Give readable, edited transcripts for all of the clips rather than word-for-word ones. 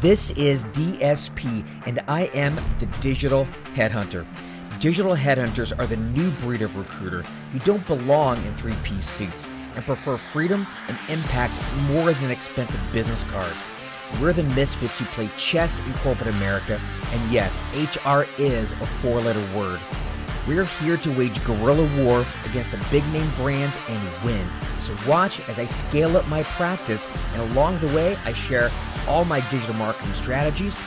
This is DSP, and I am the Digital Headhunter. Digital Headhunters are the new breed of recruiter who don't belong in three-piece suits and prefer freedom and impact more than expensive business cards. We're the misfits who play chess in corporate America, and yes, HR is a four-letter word. We're here to wage guerrilla war against the big-name brands and win. So watch as I scale up my practice, and along the way, I share all my digital marketing strategies,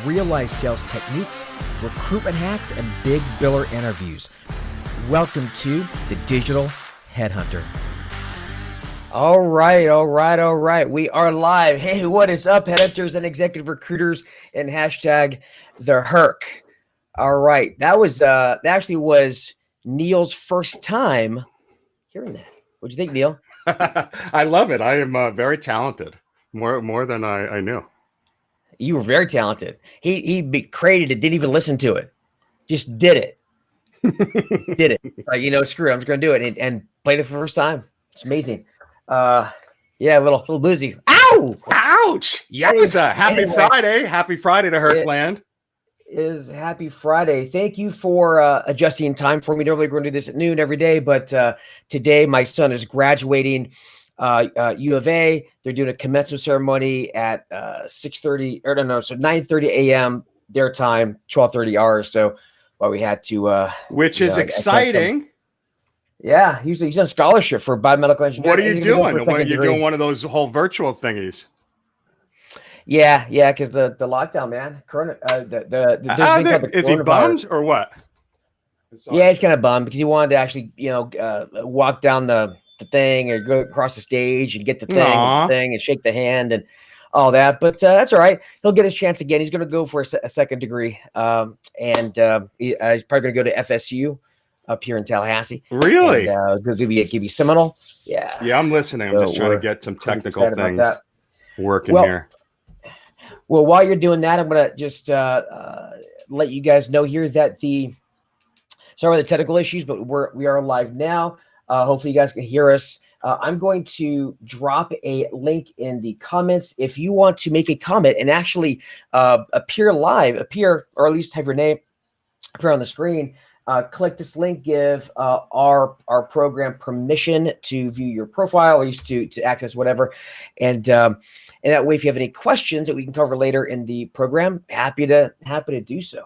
real-life sales techniques, recruitment hacks, and big biller interviews. Welcome to the Digital Headhunter. All right. We are live. Hey, what is up, Headhunters and executive recruiters, and hashtag the Herc. All right, that actually was Neil's first time hearing that. What'd you think, Neil? I love it. I am very talented, more than I knew. You were very talented. He created it, didn't even listen to it, just did it. Did it. Like, screw it, I'm just gonna do it, and played it for the first time. It's amazing. Yeah, a little boozy. Ow! Ouch! Yes, happy Friday to Heartland. Is happy Friday. Thank you for adjusting time for me. Normally we're going to do this at noon every day, but today my son is graduating U of A. They're doing a commencement ceremony at 9:30 a.m. their time, 12:30 ours. So we had to which is exciting. Yeah, he's on scholarship for biomedical engineering. What are you doing? What are you doing? One of those whole virtual thingies? Yeah, because the lockdown, man. Corona. Is he bummed or what? Yeah, he's kind of bummed because he wanted to actually, walk down the thing or go across the stage and get the thing and shake the hand and all that. But that's all right. He'll get his chance again. He's going to go for a second degree, and he's probably going to go to FSU up here in Tallahassee. Really? And, give you Seminole. Yeah. Yeah, I'm listening. I'm just trying to get some technical things working here. Well, while you're doing that, I'm going to just let you guys know here that sorry for the technical issues, but we are live now. Hopefully you guys can hear us. I'm going to drop a link in the comments. If you want to make a comment and actually appear live, or at least have your name appear on the screen, click this link, give our program permission to view your profile, or at least to access whatever. And that way, if you have any questions that we can cover later in the program, happy to do so.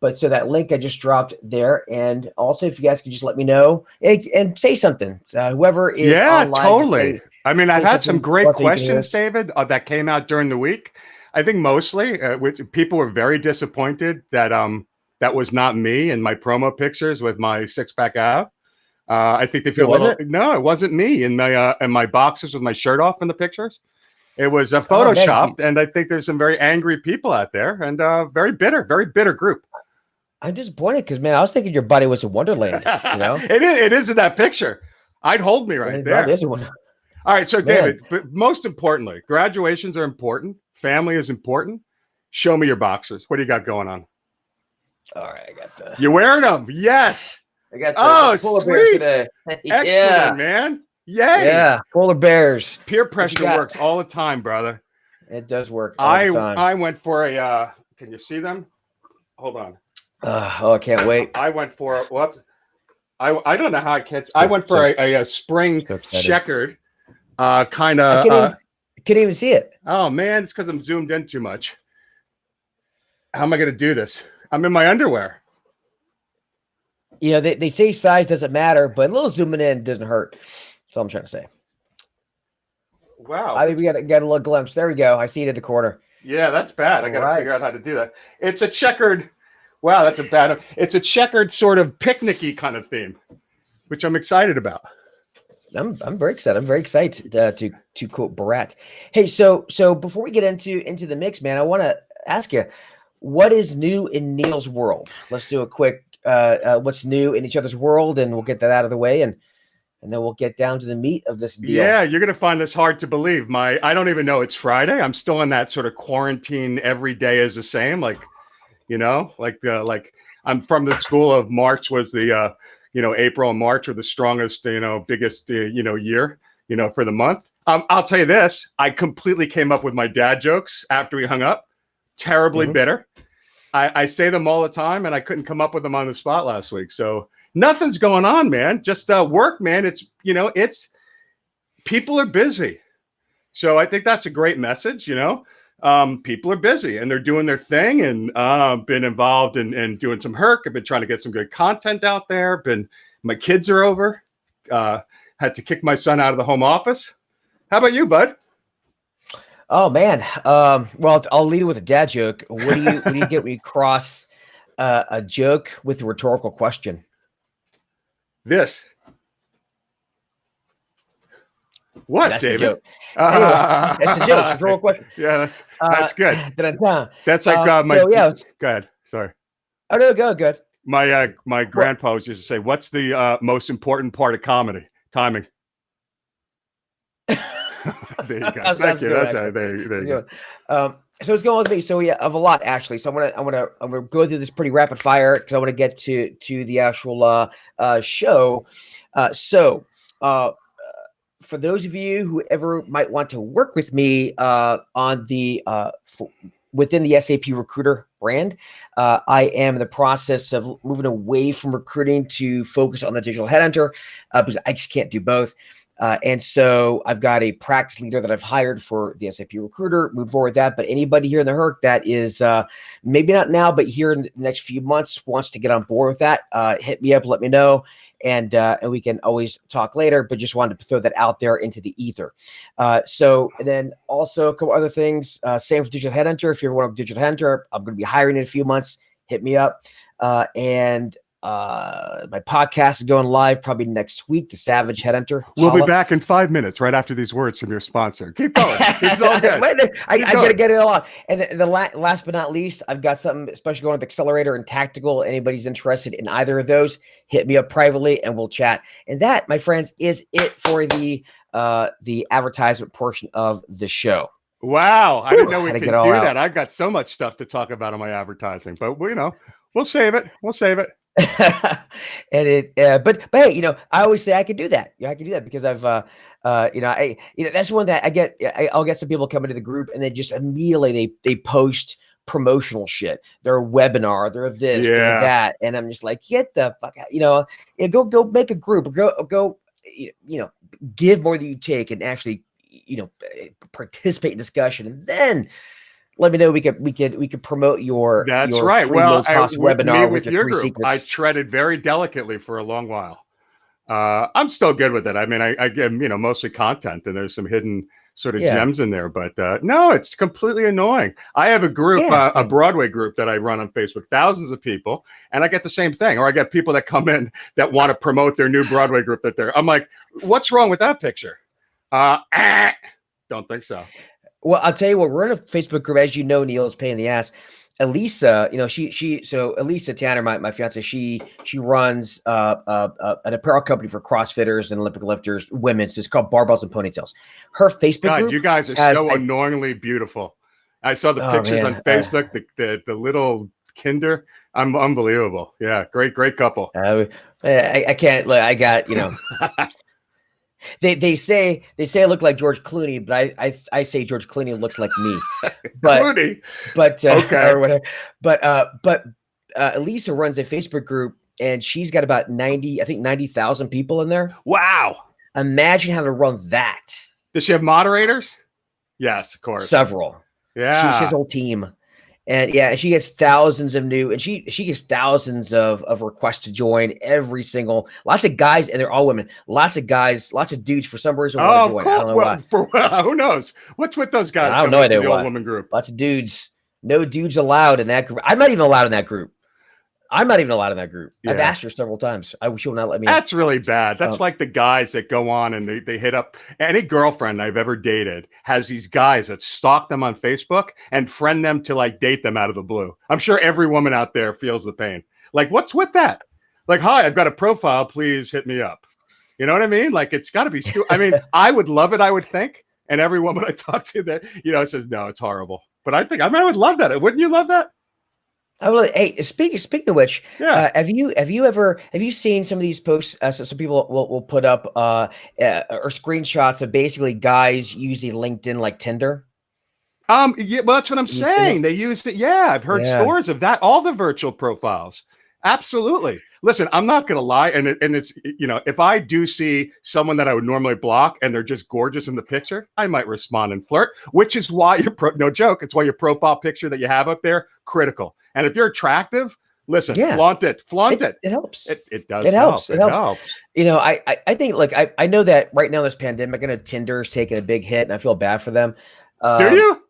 But so that link I just dropped there, and also if you guys could just let me know and say something. Whoever is online, totally. I've had some great questions, David, that came out during the week. I think mostly people were very disappointed that that was not me in my promo pictures with my six-pack ab. I think they feel no, it wasn't me in my boxers with my shirt off in the pictures. It was photoshopped, and I think there's some very angry people out there, and very bitter group. I'm disappointed because, man, I was thinking your body was a wonderland. It is in that picture. I'd hold me right there. All right, so David, but most importantly, graduations are important. Family is important. Show me your boxers. What do you got going on? All right, I got the. You're wearing them, yes. I got the polar bears today. Excellent, man. Yay. Yeah, polar bears. Peer pressure works all the time, brother. It does work all the time. I went for a. Can you see them? Hold on. I can't wait. I went for what? I don't know how I can't. I went for a spring checkered, kind of. I can't even see it. Oh man, it's because I'm zoomed in too much. How am I going to do this? I'm in my underwear. They say size doesn't matter, but a little zooming in doesn't hurt. That's all I'm trying to say. Wow. I think we got a little glimpse. There we go. I see it in the corner. Yeah, that's bad. I got to figure out how to do that. It's a checkered. Wow, that's a bad. It's a checkered sort of picnicky kind of theme, which I'm excited about. I'm very excited. I'm very excited to quote Barat. Hey, so before we get into the mix, man, I want to ask you, what is new in Neil's world? Let's do a quick what's new in each other's world, and we'll get that out of the way, and then we'll get down to the meat of this deal. Yeah, you're gonna find this hard to believe. I don't even know it's Friday. I'm still in that sort of quarantine. Every day is the same. Like I'm from the school of March was the April and March are the strongest, biggest, year, for the month. I'll tell you this. I completely came up with my dad jokes after we hung up. Terribly bitter. I say them all the time, and I couldn't come up with them on the spot last week. So nothing's going on, man. Just work, man. It's people are busy. So I think that's a great message. People are busy and they're doing their thing, and been involved in doing some herc. I've been trying to get some good content out there. My kids are over. Had to kick my son out of the home office. How about you, bud? Oh man. Well, I'll lead with a dad joke. What do you get when you cross a joke with a rhetorical question? This. What, that's David? The joke. Anyway, that's the joke. Rhetorical question. Yeah, that's good. That's like go ahead. Sorry. Oh no, good. My grandpa used to say, "What's the most important part of comedy? Timing." There you go. Thank you. There you go. So it's going with me. So yeah, of a lot actually. So I'm gonna go through this pretty rapid fire because I want to get to the actual show. For those of you who ever might want to work with me on the within the SAP Recruiter brand, I am in the process of moving away from recruiting to focus on the digital headhunter because I just can't do both. And so I've got a practice leader that I've hired for the SAP Recruiter, move forward with that. But anybody here in the HERC that is maybe not now, but here in the next few months wants to get on board with that, hit me up, let me know. And we can always talk later, but just wanted to throw that out there into the ether. So then also a couple other things, same for Digital Headhunter. If you ever want a Digital Headhunter, I'm going to be hiring in a few months, hit me up. My podcast is going live probably next week, The Savage Headhunter. We'll be back in 5 minutes right after these words from your sponsor. Keep going. It's all good. I got to get it all on. And the last but not least, I've got something especially going with Accelerator and Tactical. Anybody's interested in either of those, hit me up privately and we'll chat. And that, my friends, is it for the advertisement portion of the show. Wow. I didn't know we could do that. I've got so much stuff to talk about on my advertising, but we'll save it. And but hey, I always say I could do that. I can do that because I've, that's one that I get. I'll get some people coming to the group and they just immediately they post promotional shit. Their webinar, they're this, they're that, and I'm just like, get the fuck out. Go make a group. Go. Give more than you take, and actually, participate in discussion, and then. Let me know. We could promote your. That's right. Well, webinar with your group. Secrets. I treaded very delicately for a long while. I'm still good with it. I mean, I give mostly content, and there's some hidden sort of gems in there. But no, it's completely annoying. I have a group, a Broadway group that I run on Facebook, thousands of people, and I get the same thing. Or I get people that come in that want to promote their new Broadway group I'm like, what's wrong with that picture? Don't think so. Well, I'll tell you what, we're in a Facebook group, as you know, Neil, is pain in the ass. Elisa, so Elisa Tanner, my fiance, she runs an apparel company for CrossFitters and Olympic lifters, women's. It's called Barbells and Ponytails. Her Facebook group. You guys are so annoyingly beautiful. I saw the pictures on Facebook, the little kinder. I'm unbelievable. Yeah, great couple. I can't. Look, I got They say I look like George Clooney, but I say George Clooney looks like me. But Clooney. Okay. Or whatever. But Elisa runs a Facebook group and she's got about 90,000 people in there. Wow. Imagine having to run that. Does she have moderators? Yes, of course. Several. Yeah. She has a whole team. And she gets thousands of new, and she gets thousands of requests to join lots of guys, and they're all women. Lots of guys, lots of dudes for some reason. Oh, cool. I don't know why. Who knows? What's with those guys? I don't know idea the why. Old woman group. Lots of dudes. No dudes allowed in that group. I'm not even allowed in that group. Yeah. I've asked her several times. She will not let me. That's really bad. That's like the guys that go on and they hit up. Any girlfriend I've ever dated has these guys that stalk them on Facebook and friend them to like date them out of the blue. I'm sure every woman out there feels the pain. Like, what's with that? Like, hi, I've got a profile. Please hit me up. You know what I mean? Like, it's got to be stupid. I mean, I would love it, I would think. And every woman I talk to that, says, no, it's horrible. But I would love that. Wouldn't you love that? I will. Hey, speaking of which, Yeah. have you seen some of these posts? Some people will put up or screenshots of basically guys using LinkedIn like Tinder. Yeah, well, that's what I'm Have you seen saying. this? They used it. Yeah, I've heard Yeah, stories of that. All the virtual profiles. Absolutely. Listen, I'm not going to lie, and it's if I do see someone that I would normally block and they're just gorgeous in the picture, I might respond and flirt. Which is why no joke. It's why your profile picture that you have up there critical. And if you're attractive, listen, yeah. flaunt it, flaunt it. It helps. It does It helps. help. It It helps. helps. I think, look, I know that right now this pandemic, I know Tinder's taking a big hit, and I feel bad for them. Do you?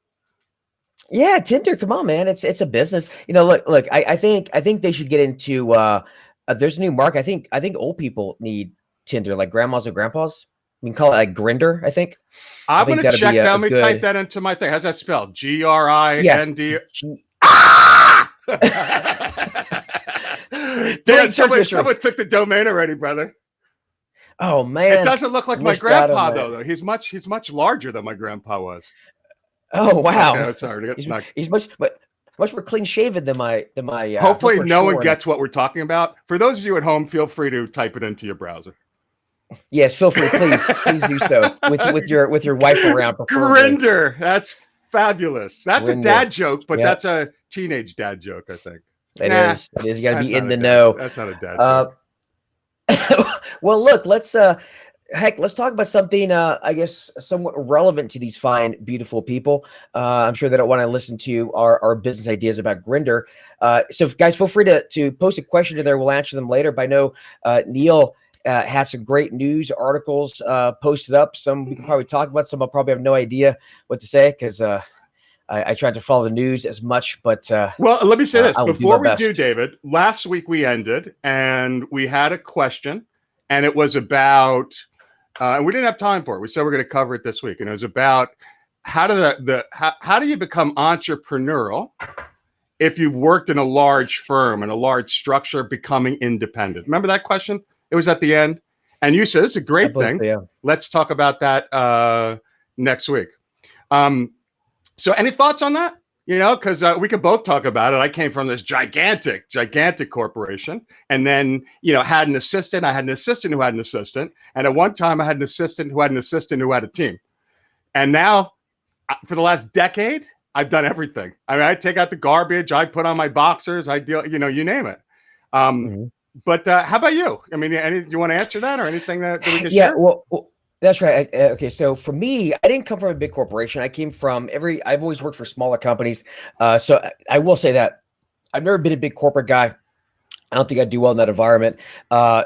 Yeah, Tinder, come on, man. It's a business. Look, I think they should get into there's a new market. I think old people need Tinder, like grandmas and grandpas. We can call it like Grinder, I think. I I'm think gonna that'd be check that. a Let me type good, that into my thing. How's that spelled? yeah. Grind. G- Ah! Damn, Delete search history. someone took the domain already, brother. Oh It man, doesn't look like my missed out on grandpa that. though. He's much larger than my grandpa was. Oh Okay, wow. I'm sorry. He's much more clean shaven than my much Hopefully, more no one shorn. gets what we're talking about. For those of you at home, feel free to type it into your browser. Yes, feel free, please do so with your wife around, preferably. Grinder. That's fabulous. That's a Grinder. dad joke, but Yep. that's a teenage dad joke, I think. It Nah, is. It is. You got to that's be not in a the dad. know. That's not a dad Uh, joke. well, look, let's talk about something, I guess, somewhat relevant to these fine, beautiful people. I'm sure they don't want to listen to our business ideas about Grinder. So, guys, feel free to post a question in there. We'll answer them later. But I know Neil had some great news articles posted up. Some we can probably talk about. Some I'll probably have no idea what to say because I tried to follow the news as much, but Well, let me say this I will do my before we do, best. David. Last week we ended and we had a question, and it was about, and we didn't have time for it. We said we're going to cover it this week, and it was about how do you become entrepreneurial if you've worked in a large firm and a large structure, becoming independent. Remember that question? It was at the end, and you said this is a I great believe thing. so, yeah. Let's talk about that next week. So any thoughts on that? Because we could both talk about it. I came from this gigantic corporation, and then had an assistant. I had an assistant who had an assistant, and at one time I had an assistant who had an assistant who had a team. And now, for the last decade, I've done everything. I mean, I take out the garbage, I put on my boxers, I deal, you name it. Mhm. But how about you? I mean, do you want to answer that or anything that we can Yeah, share? well, that's right. Okay, so for me, I didn't come from a big corporation. I came from I've always worked for smaller companies. So I will say that I've never been a big corporate guy. I don't think I do well in that environment.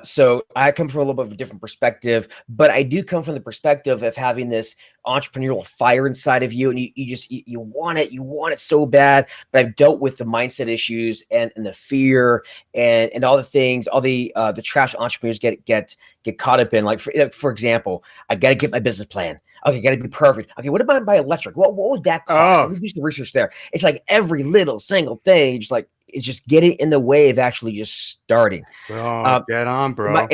So I come from a little bit of a different perspective, but I do come from the perspective of having this entrepreneurial fire inside of you, and you want it so bad. But I've dealt with the mindset issues and the fear and all the things, all the trash entrepreneurs get caught up in. Like for example, I got to get my business plan. Okay, got to be perfect. Okay, what about my electric? What would that cost? Let Oh, me do some research there. It's like every little single thing, just like it's just getting in the way of actually just starting. oh, Um, get on, my bro.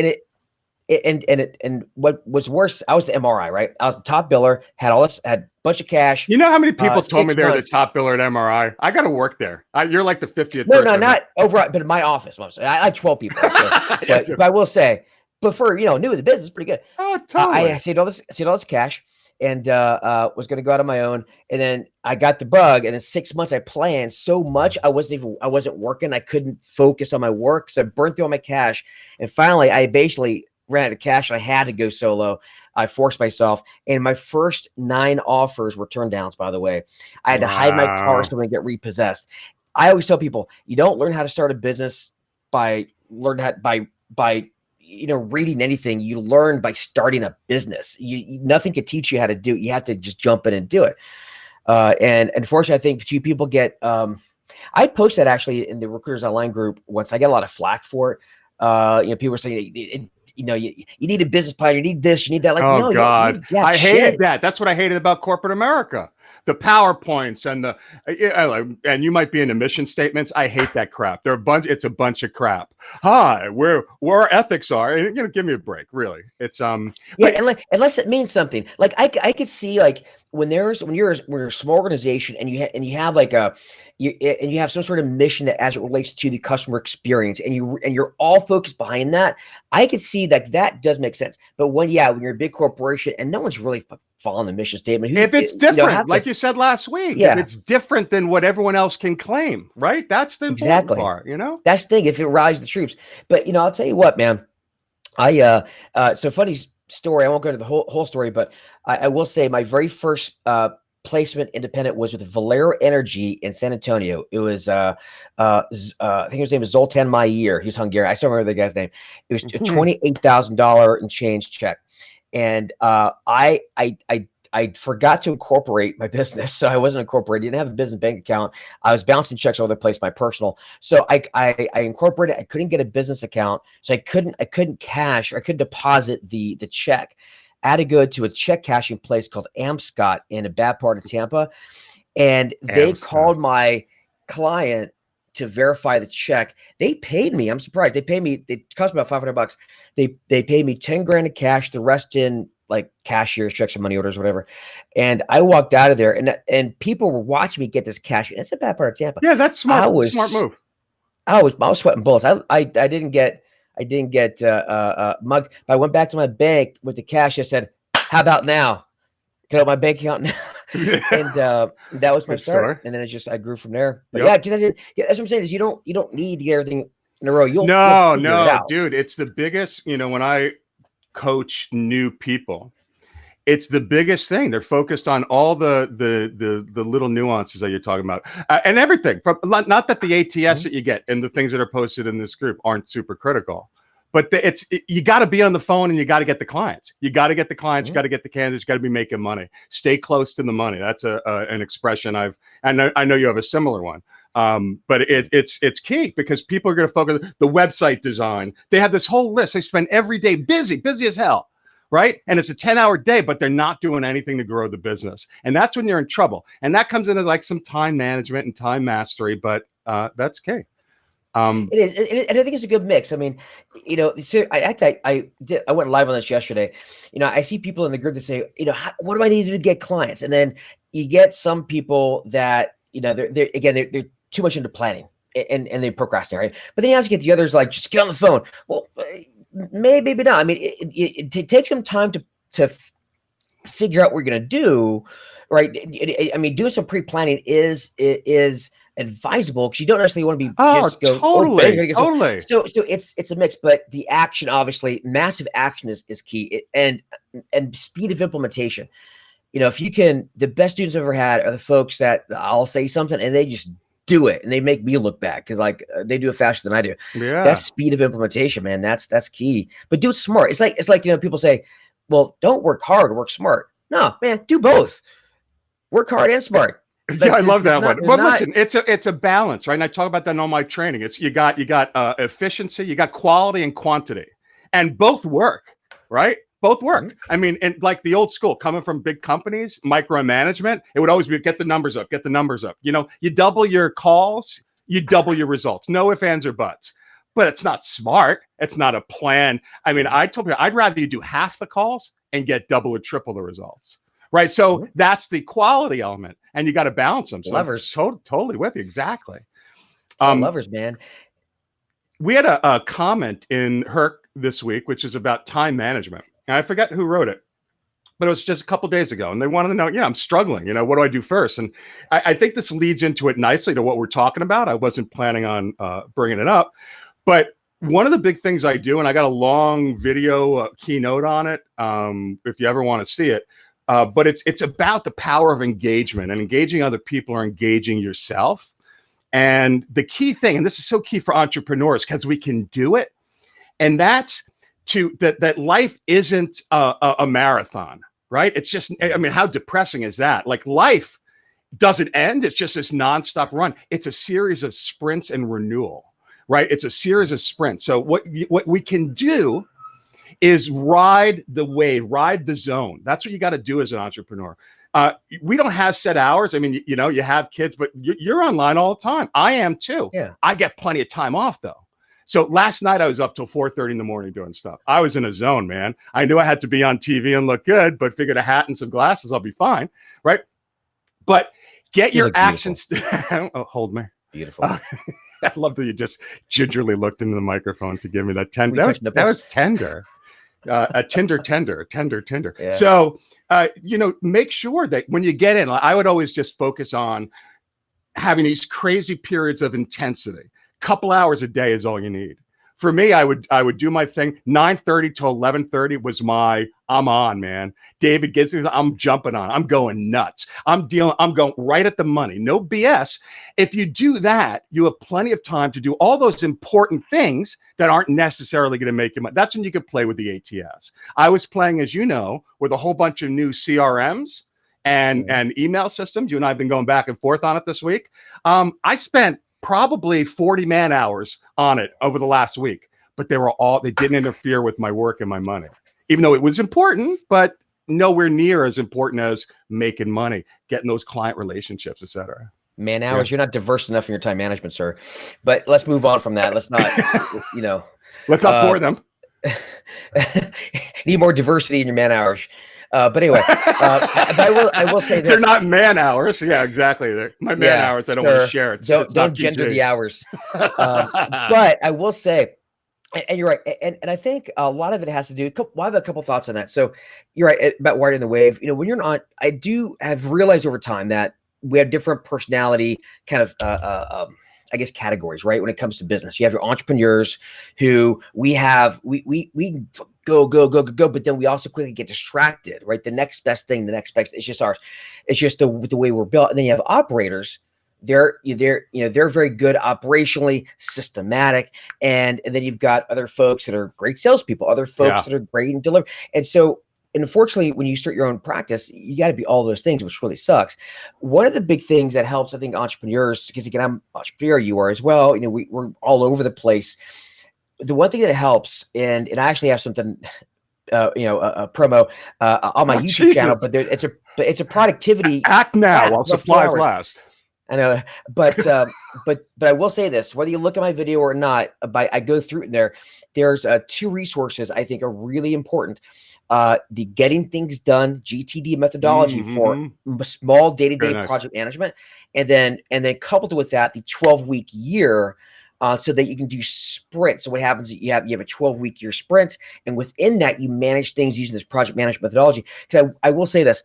and what was worse, I was the MRI, right? I was the top biller, had all this, had a bunch of cash. You know how many people told me 6 they're the months. top biller at MRI? I got to work there. You're like the 50th No, no, person. not over, but in my office. I had 12 people. So, Yeah, but I will say, but for new in the business, pretty good. oh, I totally. saved all this cash, and was going to go out on my own. And then I got the bug. And in 6 months, I planned so much. I wasn't working. I couldn't focus on my work, so I burnt through all my cash. And finally, I basically ran out of cash, and I had to go solo. I forced myself, and my first 9 offers were turn downs. By the way, I had to hide my car Wow. so I didn't get repossessed. I always tell people, you don't learn how to start a business by reading anything. You learn by starting a business. Nothing could teach you how to do it. You have to just jump in and do it. And unfortunately, I think few people get. I posted that actually in the Recruiters Online group once. I get a lot of flack for it. People are saying, you need a business plan. You need this. You need that. Like, Oh no, you don't God, need jack I hated shit. that. That's what I hated about corporate America. The PowerPoints and and you might be into mission statements. I hate that crap. It's a bunch of crap. Hi, where our ethics are. Give me a break. Really, it's Yeah, But unless it means something. Like I could see, like, when you're a small organization and you have like you have some sort of mission that as it relates to the customer experience and you're all focused behind that, I can see that does make sense. But when you're a big corporation and no one's really following the mission statement, if it's different, like you said last week, if it's different than what everyone else can claim, right? That's the important part, That's the thing, if it rallies the troops. But I'll tell you what, man. So funny story. I won't go into the whole story, but I will say my very first placement independent was with Valero Energy in San Antonio. It was I think his name was Zoltan Mayer. He was Hungarian. I still remember the guy's name. It was a $28,000 and change check, and I forgot to incorporate my business, so I wasn't incorporated. Didn't have a business bank account. I was bouncing checks all over the place, my personal. So I incorporated. I couldn't get a business account, so I couldn't cash or I couldn't deposit the check. I had to go to a check cashing place called Amscott in a bad part of Tampa, and they called my client to verify the check. They paid me. I'm surprised. They paid me. It cost me about $500. They paid me 10 grand in cash. The rest in like cashiers, checks, and money orders, whatever. And I walked out of there, and people were watching me get this cash. It's a bad part of Tampa. Yeah, that's smart. Smart move. I was sweating bullets. I didn't get mugged. But I went back to my bank with the cash. I said, "How about now? Can I have my bank account now?" And that was my start. And then I grew from there. But because that's what I'm saying is you don't need to get everything in a row. No, dude. It's the biggest. When I coach new people, it's the biggest thing. They're focused on all the little nuances that you're talking about, and everything from not that the ATS that you get and the things that are posted in this group aren't super critical, but you got to be on the phone and you got to get the clients. You got to get the clients. You got to get the candidates. You got to be making money. Stay close to the money. That's an expression I know you have a similar one. But it's key because people are going to focus the website design. They have this whole list. They spend every day busy as hell, right? And it's a 10-hour day, but they're not doing anything to grow the business. And that's when you're in trouble. And that comes into like some time management and time mastery, but that's key. It is, and I think it's a good mix. I mean, I went live on this yesterday. I see people in the group that say, what do I need to do to get clients? And then you get some people that, they're too much into planning and they procrastinate, right? But then you also get the others like, just get on the phone. Well, maybe not. I mean, it takes some time to figure out what we're going to do, right? I mean, doing some pre-planning is advisable because you don't necessarily want to be totally. So it's a mix, but the action, obviously, massive action is key, and speed of implementation. If you can, the best students I've ever had are the folks that I'll say something and they just do it and they make me look bad because they do it faster than I do. Yeah, that's speed of implementation, man. That's key. But do it smart. It's like people say, well, don't work hard, work smart. No, man, do both. Work hard and smart. I love that one. Well, listen, it's a balance, right? And I talk about that in all my training. It's you got efficiency, you got quality and quantity, and both work, right? Both work. Mm-hmm. I mean, and like the old school, coming from big companies, micromanagement, it would always be get the numbers up. You double your calls, you double your results. No ifs, ands, or buts. But it's not smart. It's not a plan. I mean, I told you I'd rather you do half the calls and get double or triple the results. Right. So that's the quality element. And you got to balance them. So levers. Totally with you. Exactly. Levers, man. We had a comment in Herc this week, which is about time management. And I forget who wrote it, but it was just a couple of days ago. And they wanted to know, I'm struggling. What do I do first? And I think this leads into it nicely to what we're talking about. I wasn't planning on bringing it up. But one of the big things I do, and I got a long video keynote on it, if you ever want to see it, but it's about the power of engagement and engaging other people or engaging yourself. And the key thing, and this is so key for entrepreneurs because we can do it, and that's that life isn't a marathon, right? It's just, I mean, how depressing is that? Like life doesn't end. It's just this nonstop run. It's a series of sprints and renewal, right? It's a series of sprints. So what we can do is ride the wave, ride the zone. That's what you got to do as an entrepreneur. We don't have set hours. I mean, you have kids, but you're online all the time. I am too. Yeah. I get plenty of time off though. So last night I was up till 4:30 in the morning doing stuff. I was in a zone, man. I knew I had to be on TV and look good, but figured a hat and some glasses, I'll be fine, right? But get your actions. Oh, hold me. Beautiful. I love that you just gingerly looked into the microphone to give me that tender. That was tender. A tender. Yeah. So, make sure that when you get in, I would always just focus on having these crazy periods of intensity. Couple hours a day is all you need. For me, I would do my thing. 9:30 to 11:30 was I'm on, man. David gets me, I'm jumping on. I'm going nuts. I'm going right at the money. No BS. If you do that, you have plenty of time to do all those important things that aren't necessarily going to make you money. That's when you could play with the ATS. I was playing, as you know, with a whole bunch of new CRMs and email systems. You and I have been going back and forth on it this week. I spent probably 40 man hours on it over the last week, but they didn't interfere with my work and my money, even though it was important, but nowhere near as important as making money, getting those client relationships, et cetera. Man hours, You're not diverse enough in your time management, sir. But let's move on from that. Let's not, let's not bore them. Need more diversity in your man hours. But anyway, but I will say this. They're not man hours. Yeah, exactly. My man hours, I don't want to share it. Don't gender the hours. But I will say, and you're right. And I think a lot of it has to do, I have a couple thoughts on that. So you're right about riding the wave. When you're not, I do have realized over time that we have different personality kind of, I guess, categories, right? When it comes to business, you have your entrepreneurs who we go, but then we also quickly get distracted, right? The next best thing, it's just ours. It's just the way we're built. And then you have operators. They're very good operationally, systematic. And then you've got other folks that are great salespeople, other folks that are great in delivery. And so, unfortunately, when you start your own practice, you got to be all those things, which really sucks. One of the big things that helps, I think, entrepreneurs, because again, I'm an entrepreneur, you are as well. We're all over the place. The one thing that helps, and I actually have something, a promo on my YouTube channel, but it's a productivity. Act now while supplies last. I know, but I will say this: whether you look at my video or not, I go through it there. There's two resources I think are really important. The Getting Things Done GTD methodology for small day-to-day project management, and then coupled with that, the 12-week year. So that you can do sprints. So what happens is you have a 12-week year sprint, and within that you manage things using this project management methodology. Because I will say this: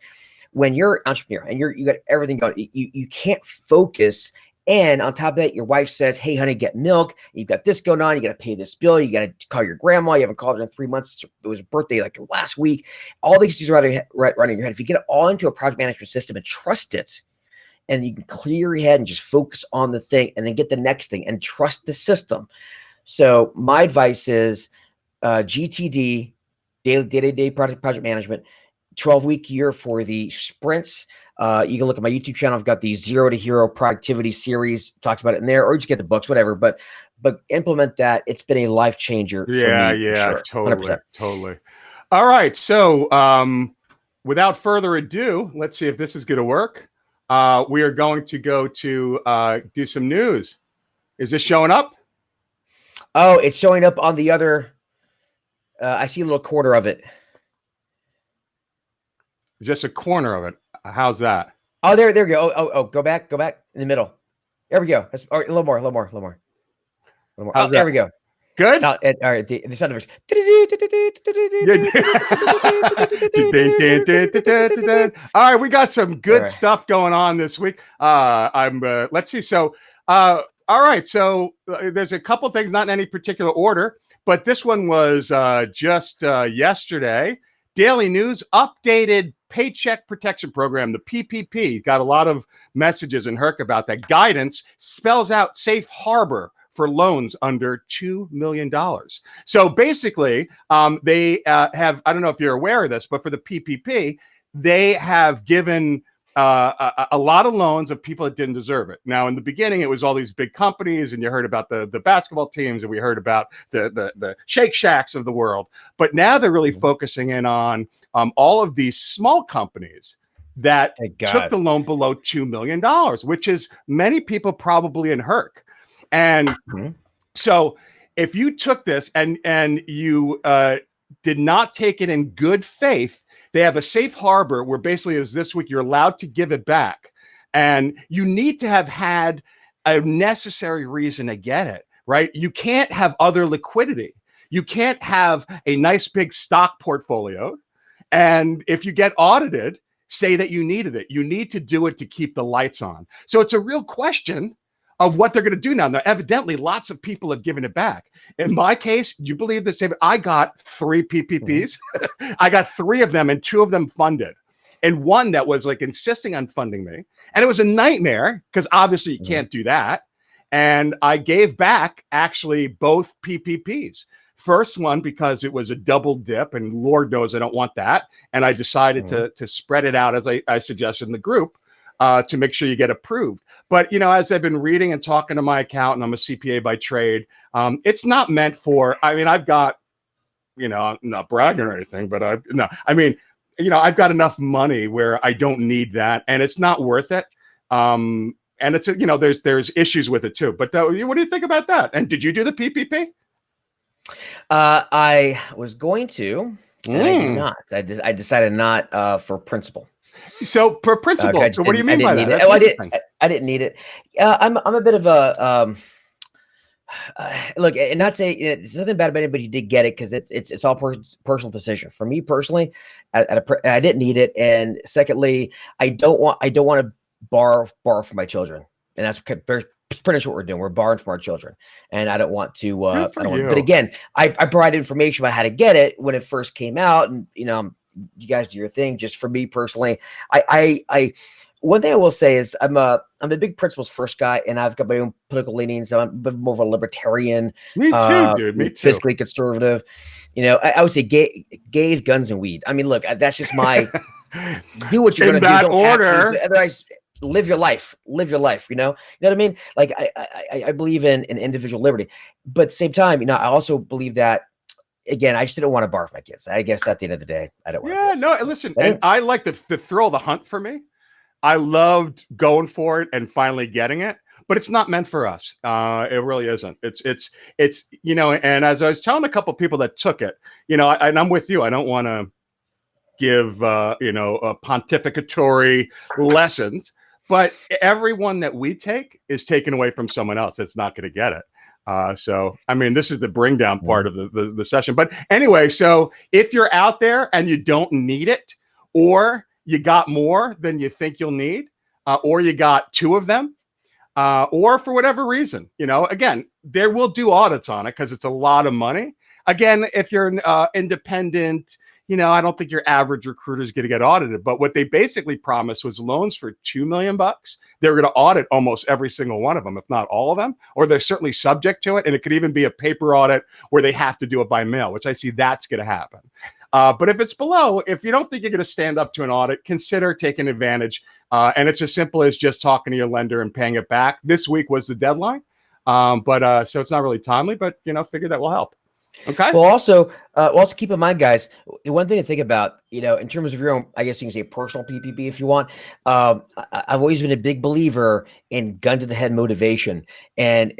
when you're an entrepreneur and you got everything going, you can't focus. And on top of that, your wife says, "Hey, honey, get milk. You've got this going on. You got to pay this bill. You got to call your grandma. You haven't called her in 3 months. It was a birthday like last week." All these things are running in your head. If you get it all into a project management system and trust it, and you can clear your head and just focus on the thing and then get the next thing and trust the system. So my advice is GTD, day-to-day project management, 12-week year for the sprints. You can look at my YouTube channel. I've got the 0 to Hero productivity series, talks about it in there, or just get the books, whatever. But implement that. It's been a life changer for me. Yeah, sure. Totally. All right. So without further ado, let's see if this is going to work. We are going to go to do some news. Is this showing up? Oh, it's showing up on the other. I see a little corner of it. Just a corner of it. How's that? Oh, there we go. Oh, go back in the middle. There we go. That's a little more. Oh, there we go. Good. All right. The sound effects. All right, we got some good stuff going on this week. Let's see. So, all right. So there's a couple things, not in any particular order, but this one was just yesterday. Daily News updated Paycheck Protection Program, the PPP. Got a lot of messages in Herc about that. Guidance spells out safe harbor for loans under $2 million. So basically, they have, I don't know if you're aware of this, but for the PPP, they have given a lot of loans of people that didn't deserve it. Now, in the beginning, it was all these big companies, and you heard about the basketball teams, and we heard about the Shake Shacks of the world. But now they're really focusing in on all of these small companies that took the loan below $2 million, which is many people probably in Herc. And so if you took this and you did not take it in good faith, they have a safe harbor where basically as this week, you're allowed to give it back. And you need to have had a necessary reason to get it, right? You can't have other liquidity. You can't have a nice big stock portfolio. And if you get audited, say that you needed it. You need to do it to keep the lights on. So it's a real question of what they're going to do now. Now, evidently, lots of people have given it back. In my case, you believe this, David? I got 3 PPPs. I got 3 of them and 2 of them funded. And one that was like insisting on funding me. And it was a nightmare because obviously you can't do that. And I gave back actually both PPPs. First one, because it was a double dip and Lord knows I don't want that. And I decided to spread it out as I suggested in the group to make sure you get approved. But, as I've been reading and talking to my accountant, I'm a CPA by trade. It's not meant for, I've got, I'm not bragging or anything, but I've got enough money where I don't need that and it's not worth it. And it's, there's issues with it too. But what do you think about that? And did you do the PPP? I was going to, and I did not. I decided not for principle. So for principle, so what do you mean by that? I didn't need it. I'm a bit of a look, and not say it's nothing bad about anybody who did get it because it's all personal decision. For me personally, I didn't need it, and secondly, I don't want to borrow from my children, and that's pretty much what we're doing. We're borrowing from our children, and I don't want to. But again, I provided information about how to get it when it first came out, and you guys do your thing. Just for me personally, I one thing I will say is I'm a big principles first guy, and I've got my own political leanings. I'm a bit more of a libertarian. Me too, dude. Me too. Fiscally conservative. I would say gays, guns, and weed. I mean, look, that's just my do what you're going to do. Don't order. Otherwise, live your life. Live your life. You know what I mean? Like I believe in individual liberty, but at the same time, I also believe that. Again, I just didn't want to borrow from my kids. I guess at the end of the day, I don't want to. Yeah, no, listen, and I like the thrill of the hunt for me. I loved going for it and finally getting it, but it's not meant for us. It really isn't. It's and as I was telling a couple of people that took it, and I'm with you. I don't want to give, pontificatory lessons, but everyone that we take is taken away from someone else that's not going to get it. So, this is the bring down part of the session. But anyway, so if you're out there and you don't need it, or you got more than you think you'll need, or you got 2 of them, or for whatever reason, again, there will do audits on it because it's a lot of money. Again, if you're independent, I don't think your average recruiter is going to get audited. But what they basically promised was loans for $2 million. They were going to audit almost every single one of them, if not all of them, or they're certainly subject to it. And it could even be a paper audit where they have to do it by mail, which I see that's going to happen. But if it's below, if you don't think you're going to stand up to an audit, consider taking advantage. And it's as simple as just talking to your lender and paying it back. This week was the deadline. So it's not really timely, but, figure that will help. Okay. Well, also keep in mind, guys, one thing to think about, in terms of your own, I guess you can say personal PPP if you want. I've always been a big believer in gun to the head motivation. And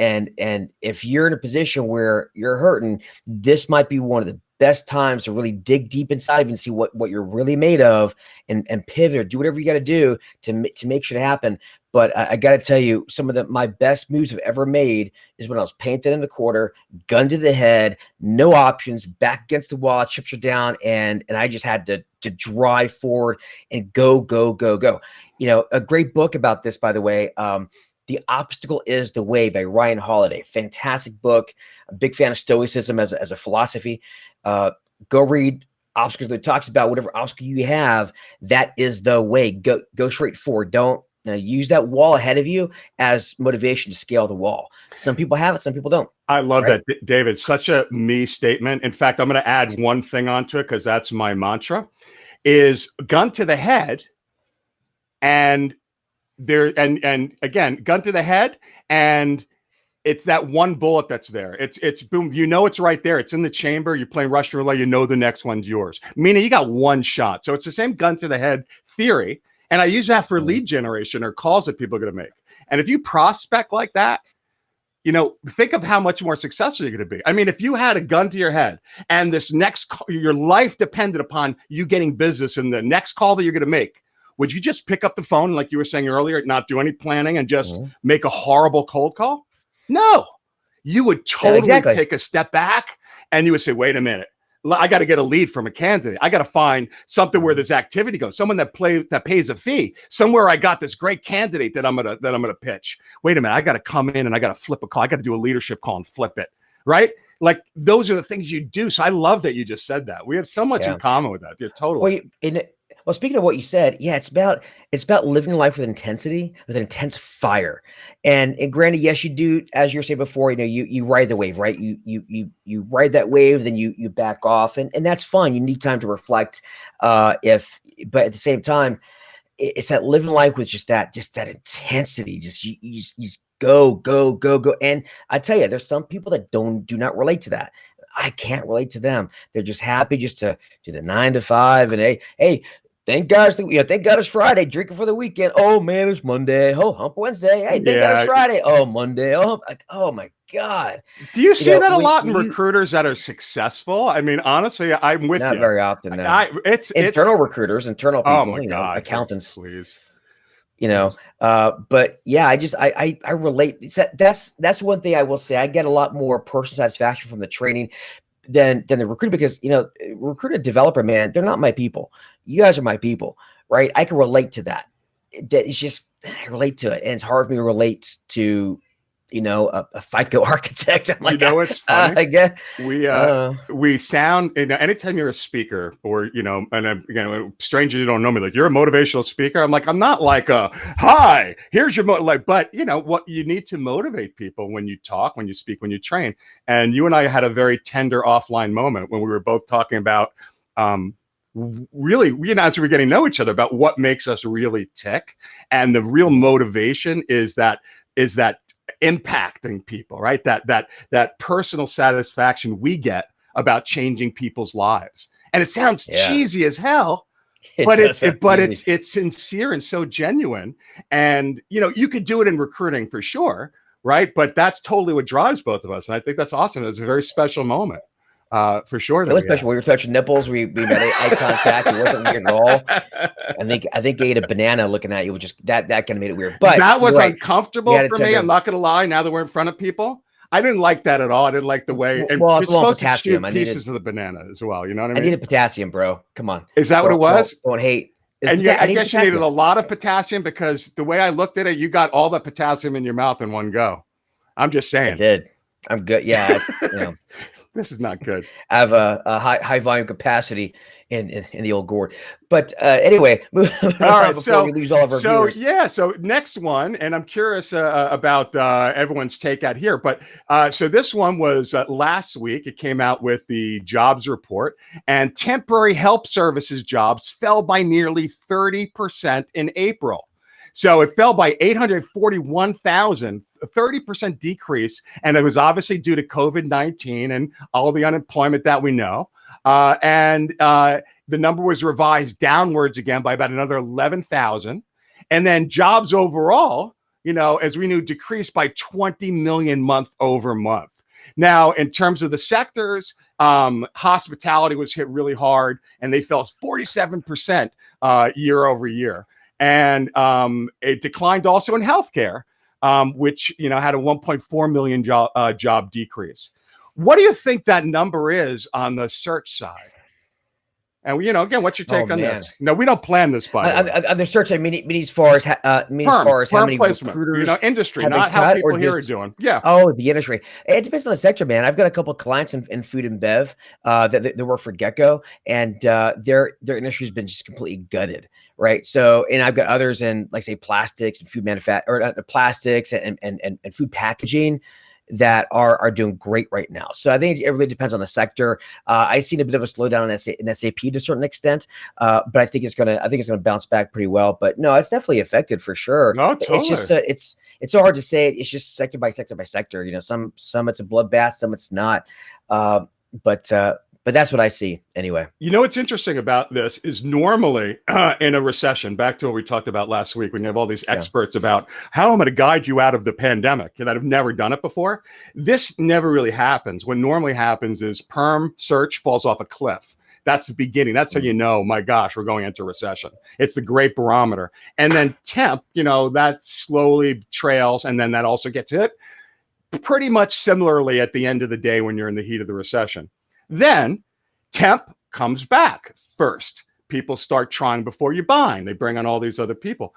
if you're in a position where you're hurting, this might be one of the best times to really dig deep inside and see what you're really made of and pivot or do whatever you got to do to make shit happen. But I got to tell you, some of my best moves I've ever made is when I was painted in the quarter, gun to the head, no options, back against the wall, chips are down, and I just had to drive forward and go. A great book about this, by the way, The Obstacle is the Way by Ryan Holiday. Fantastic book. A big fan of Stoicism as a philosophy. Go read Obstacles. It talks about whatever obstacle you have, that is the way. Go straight forward. Don't use that wall ahead of you as motivation to scale the wall. Some people have it, some people don't. I love that, David. Such a me statement. In fact, I'm going to add one thing onto it because that's my mantra: is gun to the head, and again, gun to the head, and it's that one bullet that's there. It's boom. It's right there. It's in the chamber. You're playing Russian roulette. The next one's yours. Meaning you got one shot. So it's the same gun to the head theory. And I use that for lead generation or calls that people are going to make. And if you prospect like that, think of how much more successful you're going to be. I mean, if you had a gun to your head and your life depended upon you getting business in the next call that you're going to make, would you just pick up the phone, like you were saying earlier, not do any planning and just make a horrible cold call? No, you would totally take a step back and you would say, wait a minute. I got to get a lead from a candidate. I got to find something where this activity goes. Someone that pays a fee. Somewhere I got this great candidate that I'm gonna pitch. Wait a minute, I got to come in and I got to flip a call. I got to do a leadership call and flip it. Right? Like those are the things you do. So I love that you just said that. We have so much in common with that. Yeah, totally. Well, speaking of what you said, it's about living life with intensity, with an intense fire. And granted, yes, you do, as you were saying before, you ride the wave, right? You ride that wave, then you back off, and that's fine. You need time to reflect. But at the same time, it's that living life with just that intensity. You just go. And I tell you, there's some people that do not relate to that. I can't relate to them. They're just happy just to do the 9 to 5 and hey. Thank God, thank God it's Friday. Drinking for the weekend. Oh man, it's Monday. Oh, hump Wednesday. Hey, thank God it's Friday. Oh, Monday. Oh my God. Do you see that a lot in recruiters that are successwell? I mean, honestly, I'm with you. Not very often. It's internal recruiters, internal people. Oh my God, accountants, please. But yeah, I relate. That's one thing I will say. I get a lot more personal satisfaction from the training than the recruiter, because recruiter, developer, man, they're not my people. You guys are my people, right? I can relate to that. It's just, I relate to it, and it's hard for me to relate to a FICO architect. I'm like, it's funny. I guess we sound, anytime you're a speaker or, and stranger, you don't know me, like, you're a motivational speaker. I'm like, I'm not like hi, here's your, but what you need to motivate people when you talk, when you speak, when you train. And you and I had a very tender offline moment when we were both talking about, really, as we were getting to know each other, about what makes us really tick. And the real motivation is that impacting people, right? That personal satisfaction we get about changing people's lives. And it sounds cheesy as hell, but it's sincere and so genuine. And you could do it in recruiting for sure, right? But that's totally what drives both of us. And I think that's awesome. It's a very special moment. For sure. It was special. We were touching nipples. We made eye contact. It wasn't weird at all. I think I ate a banana looking at you, which just that kind of made it weird. But that was uncomfortable for me. I'm not going to lie. Now that we're in front of people, I didn't like that at all. I didn't like the way. And you're supposed potassium. to shoot pieces of the banana as well. You know what I mean? I needed potassium, bro. Come on. Is that what it was? Don't hate. And I guess you needed a lot of potassium, because the way I looked at it, you got all the potassium in your mouth in one go. I'm just saying. I did. I'm good. Yeah. This is not good. I have a high volume capacity in the old gourd. But anyway, all right. Before we lose all of our viewers. So next one, and I'm curious about everyone's take out here. But so this one was last week. It came out with the jobs report, and temporary help services jobs fell by nearly 30% in April. So it fell by 841,000, a 30% decrease. And it was obviously due to COVID-19 and all the unemployment that we know. And the number was revised downwards again by about another 11,000. And then jobs overall, as we knew, decreased by 20 million month over month. Now, in terms of the sectors, hospitality was hit really hard, and they fell 47% year over year. And it declined also in healthcare, which had a 1.4 million job decrease. What do you think that number is on the search side? And again, what's your take on this? No, we don't plan this, by the way. On the search, I mean as far as how many recruiters, industry, not how people here are doing. Yeah. Oh, the industry. It depends on the sector, man. I've got a couple of clients in food and bev that work for Gecko, and their industry has been just completely gutted, right? So, and I've got others in, like, say, plastics and food plastics and food packaging that are doing great right now. So I think it really depends on the sector. I've seen a bit of a slowdown in SAP to a certain extent, but I think it's gonna bounce back pretty well. But no, it's definitely affected for sure. No, totally. It's just it's so hard to say. It's just sector by sector by sector. Some it's a bloodbath, some it's not. But but that's what I see anyway. You know what's interesting about this is normally in a recession, back to what we talked about last week, when you have all these experts about how I'm going to guide you out of the pandemic that have never done it before. This never really happens. What normally happens is perm search falls off a cliff. That's the beginning. That's how you know, my gosh, we're going into recession. It's the great barometer. And then temp, that slowly trails, and then that also gets hit pretty much similarly at the end of the day when you're in the heat of the recession. Then temp comes back first. People start trying before you buy. They bring on all these other people.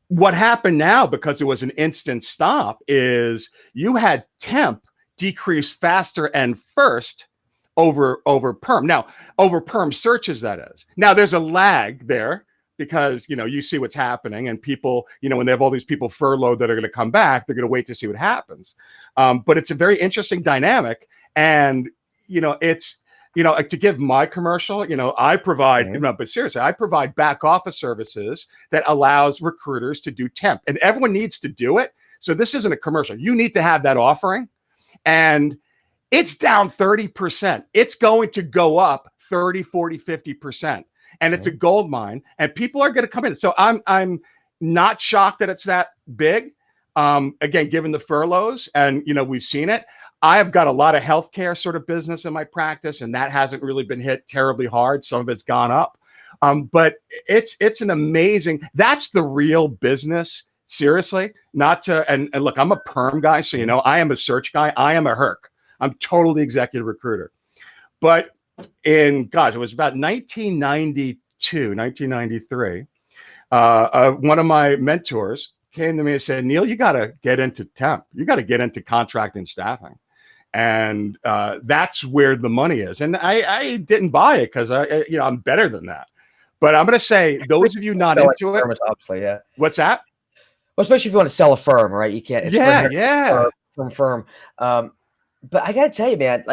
What happened now, because it was an instant stop, is you had temp decrease faster and first over perm. Now, over perm searches, that is. Now, there's a lag there because, you see what's happening, and people, when they have all these people furloughed that are going to come back, they're going to wait to see what happens. But it's a very interesting dynamic. And, it's, to give my commercial, I provide, but seriously, I provide back office services that allows recruiters to do temp, and everyone needs to do it. So this isn't a commercial. You need to have that offering, and it's down 30%. It's going to go up 30, 40, 50%. And it's a gold mine, and people are going to come in. So I'm not shocked that it's that big. Again, given the furloughs, and, we've seen it. I have got a lot of healthcare sort of business in my practice, and that hasn't really been hit terribly hard. Some of it's gone up. But it's an amazing, that's the real business. Seriously, not to, and look, I'm a perm guy. So, I am a search guy. I am a herc. I'm totally executive recruiter. But it was about 1992, 1993. One of my mentors came to me and said, Neil, you got to get into temp. You got to get into contract and staffing. And that's where the money is. And I didn't buy it because I'm better than that. But I'm going to say, those of you not into it. Obviously, yeah. What's that? Well, especially if you want to sell a firm, right? You can't. It's firm. But I got to tell you, man,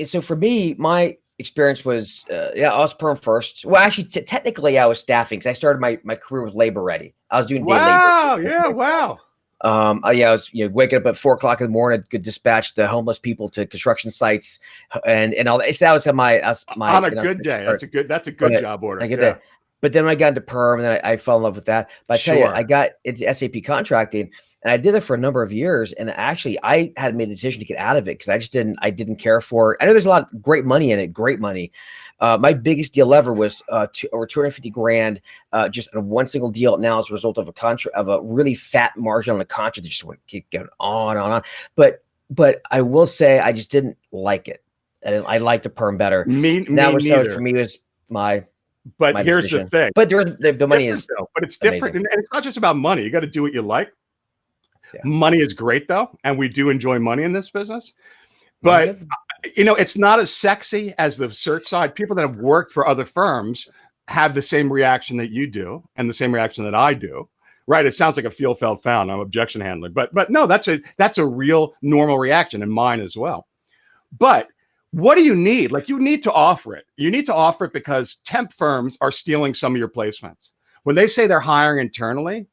so for me, my experience was, I was perm first. Well, actually, technically I was staffing because I started my career with Labor Ready. I was doing day labor. Wow. I was waking up at 4 o'clock in the morning, could dispatch the homeless people to construction sites, and all that. So that was my on a good day. That's a good job order. I get that. But then when I got into perm, and then I fell in love with that. But I tell you, I got into SAP contracting, and I did it for a number of years. And actually, I had made the decision to get out of it because I didn't care for it. I know there's a lot of great money in it, great money. My biggest deal ever was over $250,000 just on one single deal. Now, as a result of a really fat margin on a contract that just went keep going on and on. But I will say I just didn't like it. I liked the perm better. Me for me was my. But here's the thing. But the money is, but it's different, and it's not just about money. You got to do what you like. Yeah. Money is great though, and we do enjoy money in this business. But it's not as sexy as the search side. People that have worked for other firms have the same reaction that you do, and the same reaction that I do. Right? It sounds like a feel, felt, found. I'm objection handling, but no, that's a real normal reaction, and mine as well. But what do you need? You need to offer it. You need to offer it because temp firms are stealing some of your placements. When they say they're hiring internally,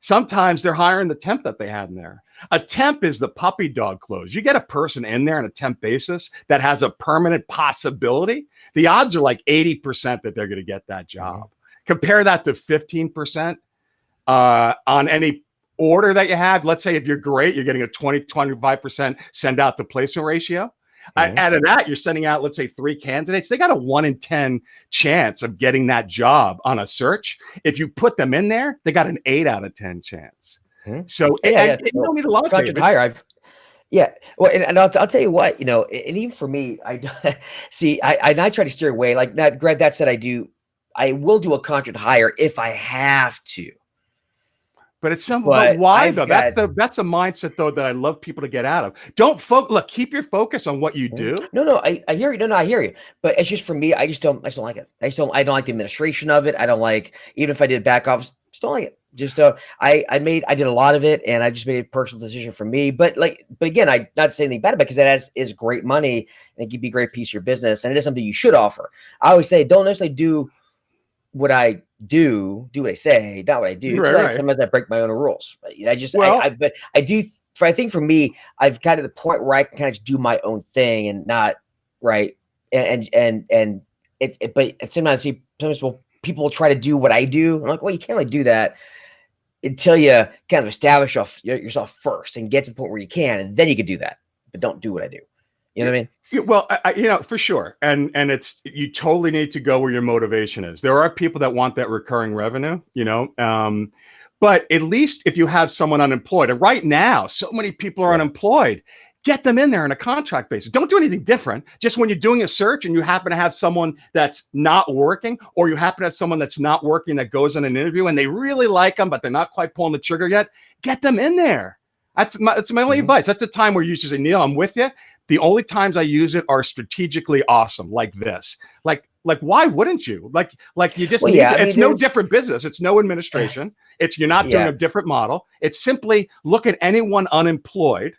sometimes they're hiring the temp that they had in there. A temp is the puppy dog close. You get a person in there on a temp basis that has a permanent possibility. The odds are 80% that they're going to get that job. Compare that to 15% on any order that you have. Let's say if you're great, you're getting a 20-25% send out to placement ratio. Out of that, you're sending out, let's say, 3 candidates. They got a 1 in 10 chance of getting that job on a search. If you put them in there, they got an 8 out of 10 chance. So you don't need a lot of contract hire. Well, and I'll tell you what, and even for me, I try to steer away. That said, I will do a contract hire if I have to. But it's but why though? That's a mindset though that I love people to get out of. Don't keep your focus on what you do. No, I hear you. No, I hear you. But it's just for me, I just don't like it. I don't like the administration of it. I don't like, even if I did back office, just don't like it. Just I did a lot of it, and I just made a personal decision for me. But again, I not saying anything bad about it because that is great money and it can be a great piece of your business, and it is something you should offer. I always say don't necessarily do what I do what I say, not what I do. Right. Sometimes I break my own rules. But I do. I think for me, I've got to the point where I can kind of just do my own thing and not right. but sometimes people will try to do what I do. I'm like, well, you can't really do that until you kind of establish yourself first and get to the point where you can, and then you can do that. But don't do what I do. You know what I mean? Well, for sure. And you totally need to go where your motivation is. There are people that want that recurring revenue, but at least if you have someone unemployed, and right now, so many people are unemployed, get them in there on a contract basis. Don't do anything different. Just when you're doing a search and you happen to have someone that's not working, or you happen to have someone that's not working that goes on an interview and they really like them, but they're not quite pulling the trigger yet, get them in there. That's my only advice. That's a time where you usually say, Neil, I'm with you. The only times I use it are strategically awesome, like this. Like why wouldn't you? Like you just need to, it's no different business. It's no administration. You're not doing a different model. It's simply look at anyone unemployed.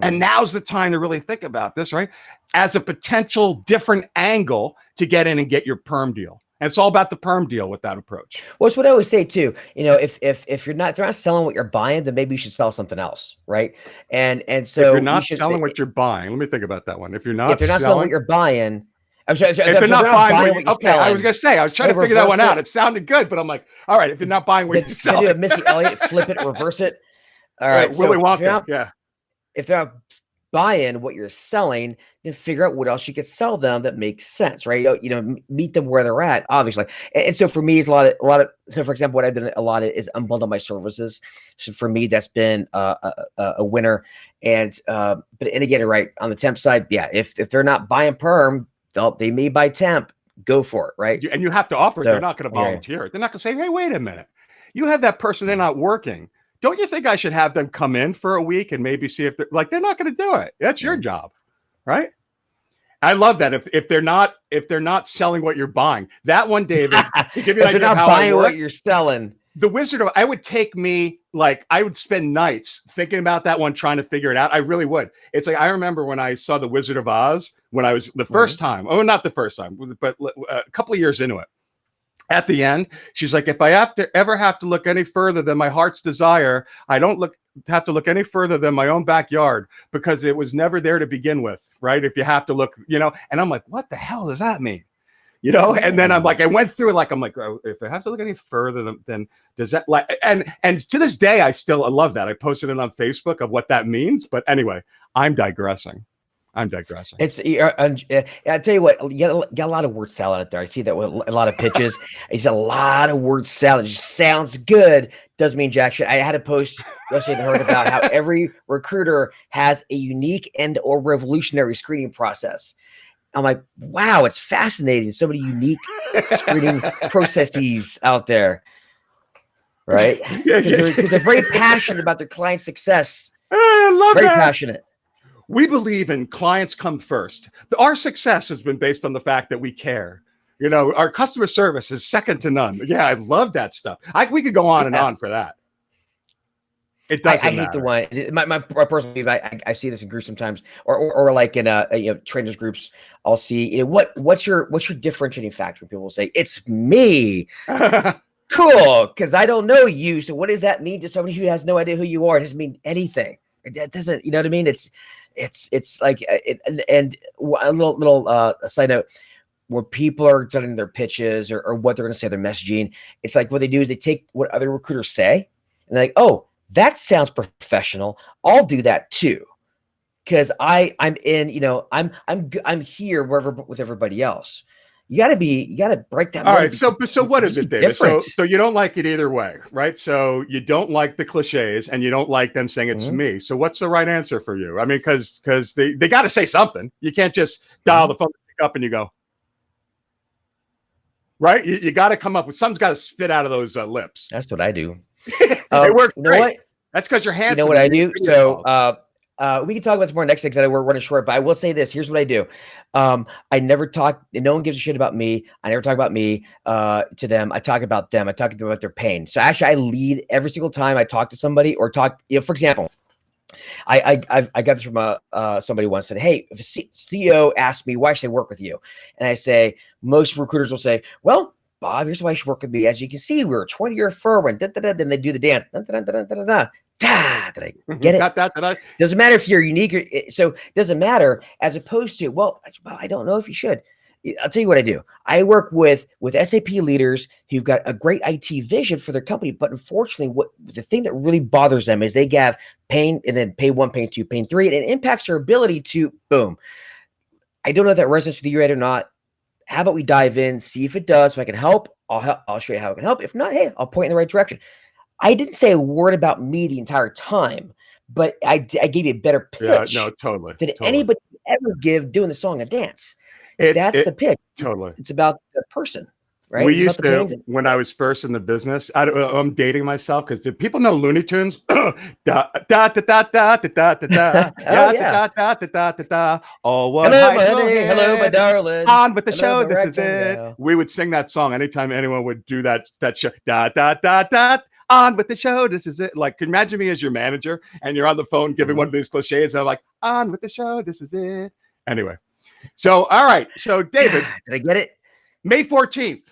And now's the time to really think about this, right? As a potential different angle to get in and get your perm deal. And it's all about the perm deal with that approach. Well, it's what I always say too. If they're not selling what you're buying, then maybe you should sell something else, right? And so if you're not selling what you're buying, let me think about that one. If they're not selling what you're buying, I'm sorry, if they're not buying what you're selling, I was gonna say I was trying to figure that one out. It sounded good, but I'm like, all right, if you're not buying what you're selling, do a Missy Elliott, flip it, reverse it. All right, Willy Wonka, if they're not buying what you're selling, then figure out what else you could sell them that makes sense, right? Meet them where they're at, obviously. And so for me, it's a lot of. So for example, what I've done a lot of is unbundle my services. So for me, that's been a winner. And again, right on the temp side, if they're not buying perm, they may buy temp. Go for it, right? And you have to offer it. They're not going to volunteer. They're not going to say, "Hey, wait a minute, you have that person. They're not working. Don't you think I should have them come in for a week and maybe see if they're not going to do it? That's your job, right?" I love that. If they're not selling what you're buying, that one, David, to give you an idea of how buying what you're selling. The Wizard of I would take me I would spend nights thinking about that one, trying to figure it out. I really would. It's like I remember when I saw The Wizard of Oz when I was the first time. Oh, not the first time, but a couple of years into it. At the end, she's like, if I ever have to look any further than my heart's desire, I don't have to look any further than my own backyard, because it was never there to begin with, right? If you have to look, and I'm like, what the hell does that mean? And then I'm like, I went through it, I'm like, oh, if I have to look any further then does that and to this day, I love that. I posted it on Facebook of what that means. But anyway, I'm digressing. It's I tell you what, you got a lot of word salad out there. I see that with a lot of pitches. I see a lot of word salad. It just sounds good. Doesn't mean jack shit. I had a post yesterday that heard about how every recruiter has a unique and or revolutionary screening process. I'm like, wow, it's fascinating. So many unique screening processes out there, right? Because they're very passionate about their client success. I love very that. Passionate. We believe in clients come first. Our success has been based on the fact that we care. Our customer service is second to none. Yeah, I love that stuff. We could go on and on for that. It doesn't matter. I hate the one. My personal view, I see this in groups sometimes, or like in trainers groups. I'll see what's your differentiating factor. People will say it's me. Cool, because I don't know you. So what does that mean to somebody who has no idea who you are? It doesn't mean anything. It doesn't. You know what I mean? It's like and a little side note. Where people are doing their pitches or what they're going to say, their messaging. It's like what they do is they take what other recruiters say and they're like, oh, that sounds professional. I'll do that too. Cause I'm here wherever with everybody else. You gotta break that. All right. So what is it, David? So you don't like it either way, right? So you don't like the cliches and you don't like them saying it's me. So what's the right answer for you? I mean, cause they got to say something. You can't just dial the phone up and you go, right? You got to come up with something's got to spit out of those lips. That's what I do. They work great. That's because you're handsome. You know what I do? So we can talk about this more next week because we're running short, but I will say this. Here's what I do. I never talk, no one gives a shit about me. I never talk about me to them. I talk about them. I talk to them about their pain. So actually I lead every single time I talk to somebody or talk, for example, I got this from somebody once said, hey, if a CEO asks me, why should I work with you? And I say, most recruiters will say, well, Bob, here's why you should work with me. As you can see, we're a 20-year firm and then they do the dance. Did I get it? Got that? Did I? Doesn't matter if you're unique. So it doesn't matter, as opposed to, well, I don't know if you should. I'll tell you what I do. I work with SAP leaders who've got a great IT vision for their company, but unfortunately, what the thing that really bothers them is they have pain and then pay 1, pain 2, pain 3, and it impacts their ability to boom. I don't know if that resonates with you yet or not. How about we dive in, see if it does. If I can help, I'll show you how it can help. If not, hey, I'll point in the right direction. I didn't say a word about me the entire time, but I gave you a better pitch. Yeah, no, totally. Did anybody ever give doing the song and dance? That's the pitch. Totally. It's about the person, right? We used to, when I was first in the business, I'm dating myself because did people know Looney Tunes? Da da da da da da da da da da da da da. Oh, what? Hello, my honey. Hello, my darling. On with the show. This is it. We would sing that song anytime anyone would do that show. Da da da da. On with the show. This is it. Like, can you imagine me as your manager and you're on the phone giving one of these cliches? And I'm like, on with the show. This is it. Anyway. So, all right. So, David. Did I get it? May 14th.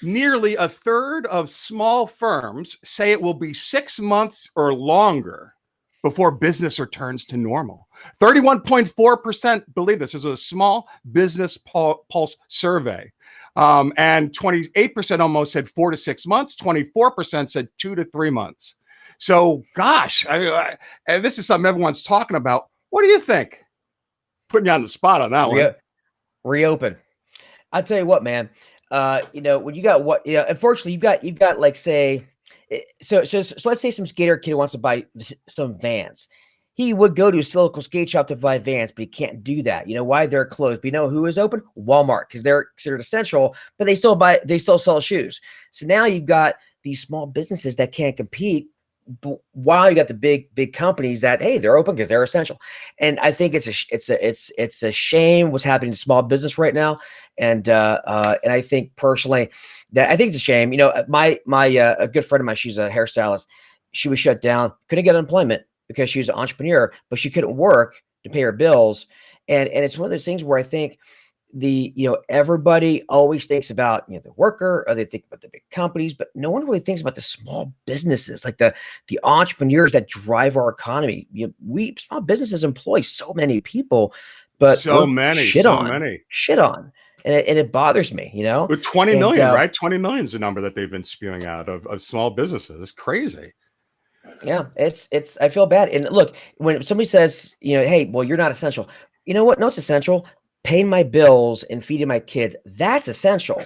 Nearly a third of small firms say it will be 6 months or longer before business returns to normal. 31.4% believe this. This is a small business pulse survey. And 28% almost said 4 to 6 months. 24% said 2 to 3 months. So, gosh, and this is something everyone's talking about. What do you think? Putting you on the spot on that one. Reopen. I'll tell you what, man. When you got unfortunately you've got like, say, so let's say some skater kid wants to buy some Vans. He would go to a local skate shop to buy Vans, but he can't do that. You know why? They're closed. But you know who is open? Walmart, because they're considered essential, but they still sell shoes. So now you've got these small businesses that can't compete, while you got the big companies that, hey, they're open because they're essential. And I think it's a shame what's happening to small business right now. And I think personally that I think it's a shame. You know, a good friend of mine, she's a hairstylist. She was shut down, couldn't get unemployment because she was an entrepreneur, but she couldn't work to pay her bills. And it's one of those things where I think everybody always thinks about, the worker, or they think about the big companies, but no one really thinks about the small businesses, like the entrepreneurs that drive our economy. We small businesses employ so many people, but so many. Shit on. And it bothers me, With 20 million, right? 20 million is the number that they've been spewing out of small businesses. It's crazy. Yeah, it's I feel bad. And look, when somebody says, hey, well, you're not essential. You know what? No, it's essential. Paying my bills and feeding my kids, that's essential.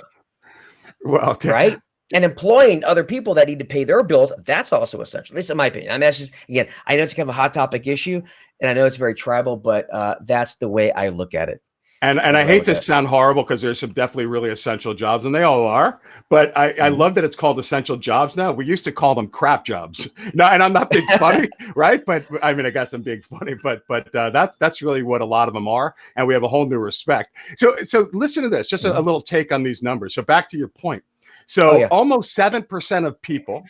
Well, right? And employing other people that need to pay their bills, that's also essential. At least in my opinion. I mean, that's just, again, I know it's kind of a hot topic issue, and I know it's very tribal, but that's the way I look at it. And I hate to sound horrible because there's some definitely really essential jobs, and they all are. But I love that it's called essential jobs now. We used to call them crap jobs. No, and I'm not being funny, right? But I mean, I guess I'm being funny. But that's really what a lot of them are, and we have a whole new respect. So listen to this, just a little take on these numbers. So back to your point. So almost 7% of people.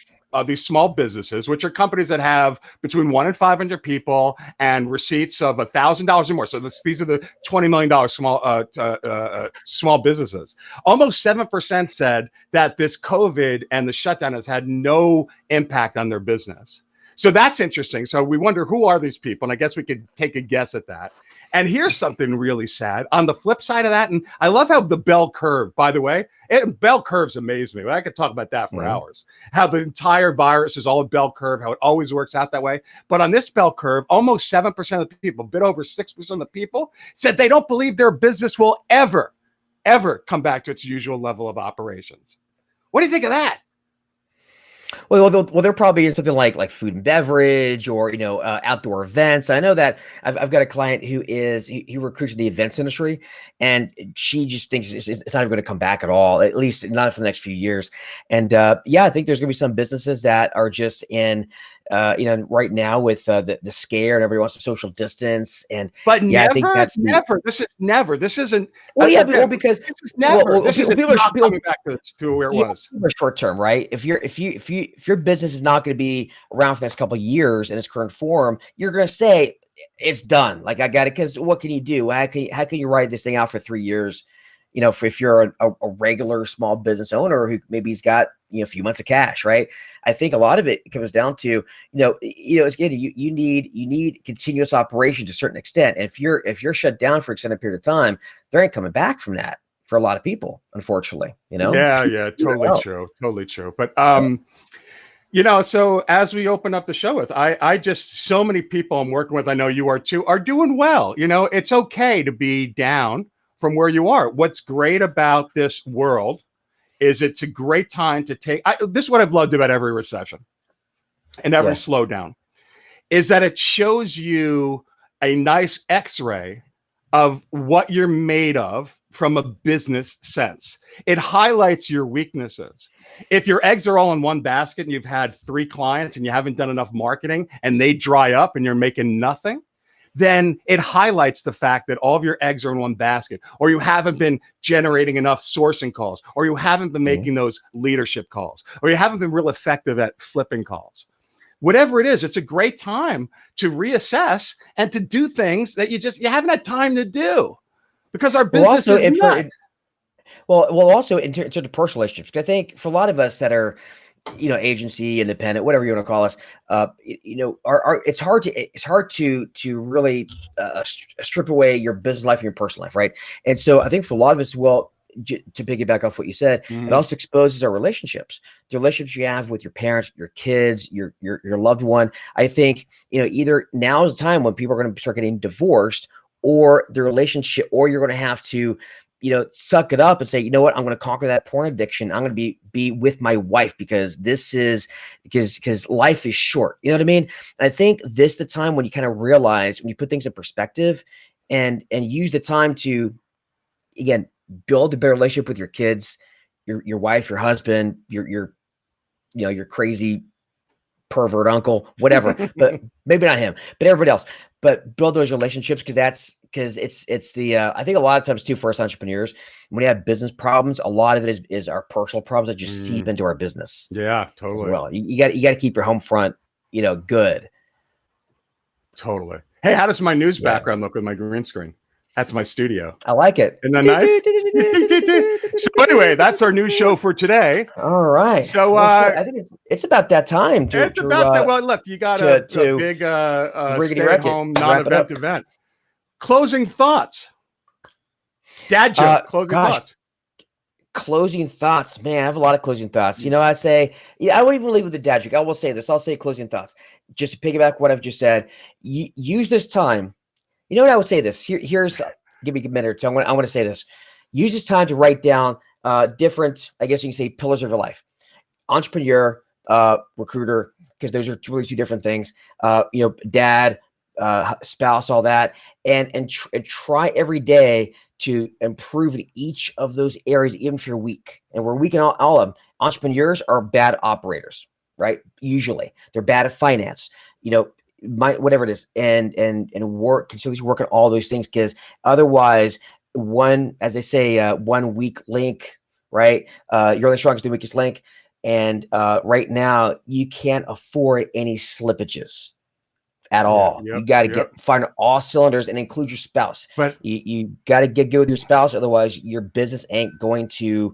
These small businesses, which are companies that have between 1 and 500 people and receipts of $1,000 or more. So these are the $20 million small businesses. Almost 7% said that this COVID and the shutdown has had no impact on their business. So that's interesting. So we wonder, who are these people? And I guess we could take a guess at that. And here's something really sad on the flip side of that. And I love how the bell curve, by the way, bell curves amaze me. I could talk about that for hours. How the entire virus is all a bell curve, how it always works out that way. But on this bell curve, almost 7% of the people, a bit over 6% of the people, said they don't believe their business will ever come back to its usual level of operations. What do you think of that? Well, they're probably in something like food and beverage or, outdoor events. I know that I've got a client who he recruits in the events industry, and she just thinks it's not even going to come back at all, at least not for the next few years. And I think there's going to be some businesses that are just in, right now with the scare and everybody wants to social distance. But I think that's never. This is never. This isn't. Well, because this is never. This is people coming back to where it was. Short term, right? If your business is not going to be around for the next couple of years in its current form, you're going to say it's done. Like, I got it. Because what can you do? How can you write this thing out for 3 years? if you're a regular small business owner who maybe he's got, a few months of cash, right? I think a lot of it comes down to, it's good. You need continuous operation to a certain extent. And if you're shut down for an extended period of time, there ain't coming back from that for a lot of people, unfortunately, Yeah, totally true. Totally true. But, so as we open up the show with, I just, so many people I'm working with, I know you are too, are doing well. It's okay to be down from where you are. What's great about this world is it's a great time to take, this is what I've loved about every recession and every slowdown, is that it shows you a nice X-ray of what you're made of from a business sense. It highlights your weaknesses. If your eggs are all in one basket and you've had 3 clients and you haven't done enough marketing and they dry up and you're making nothing, then it highlights the fact that all of your eggs are in one basket, or you haven't been generating enough sourcing calls, or you haven't been making those leadership calls, or you haven't been real effective at flipping calls. Whatever it is, it's a great time to reassess and to do things that you haven't had time to do because our business is nuts. Also in terms of personal relationships, because I think for a lot of us that are, agency, independent, whatever you want to call us, it's hard to really strip away your business life and your personal life, right? And so I think for a lot of us, to piggyback off what you said, it also exposes our relationships, the relationships you have with your parents, your kids, your loved one. I think, either now is the time when people are going to start getting divorced, or the relationship, or you're going to have to, suck it up and say, you know what, I'm going to conquer that porn addiction. I'm going to be with my wife because because life is short. You know what I mean? And I think this is the time when you kind of realize, when you put things in perspective and use the time to, again, build a better relationship with your kids, your wife, your husband, your crazy pervert uncle, whatever, but maybe not him, but everybody else. But build those relationships, because it's the I think a lot of times too, for us entrepreneurs, when we have business problems, a lot of it is our personal problems that just seep into our business. Yeah, totally. Well, you got to keep your home front, good. Totally. Hey, how does my news background look with my green screen? That's my studio. I like it. Isn't that nice? So anyway, that's our new show for today. All right. So I think it's about that time. It's about that. Well, look, you got a big stay-at-home non-event event. Closing thoughts. Dad joke. Closing thoughts. Man, I have a lot of closing thoughts. I say, I won't even leave with the dad joke. I will say this. I'll say closing thoughts. Just to piggyback what I've just said. Use this time. You know what I would say this? Here's give me a minute or two. I want to say this. Use this time to write down different, I guess you can say, pillars of your life. Entrepreneur, recruiter, because those are really 2 different things. Dad, spouse, all that, and try every day to improve in each of those areas, even if you're weak. And we're weak in all of them. Entrepreneurs are bad operators, right? Usually, they're bad at finance. Whatever it is, and continuously work on all those things, because otherwise, as they say, one weak link, right? You're the strongest, the weakest link, and right now you can't afford any slippages at all. You got to find all cylinders and include your spouse. But you got to get good with your spouse, otherwise your business ain't going to,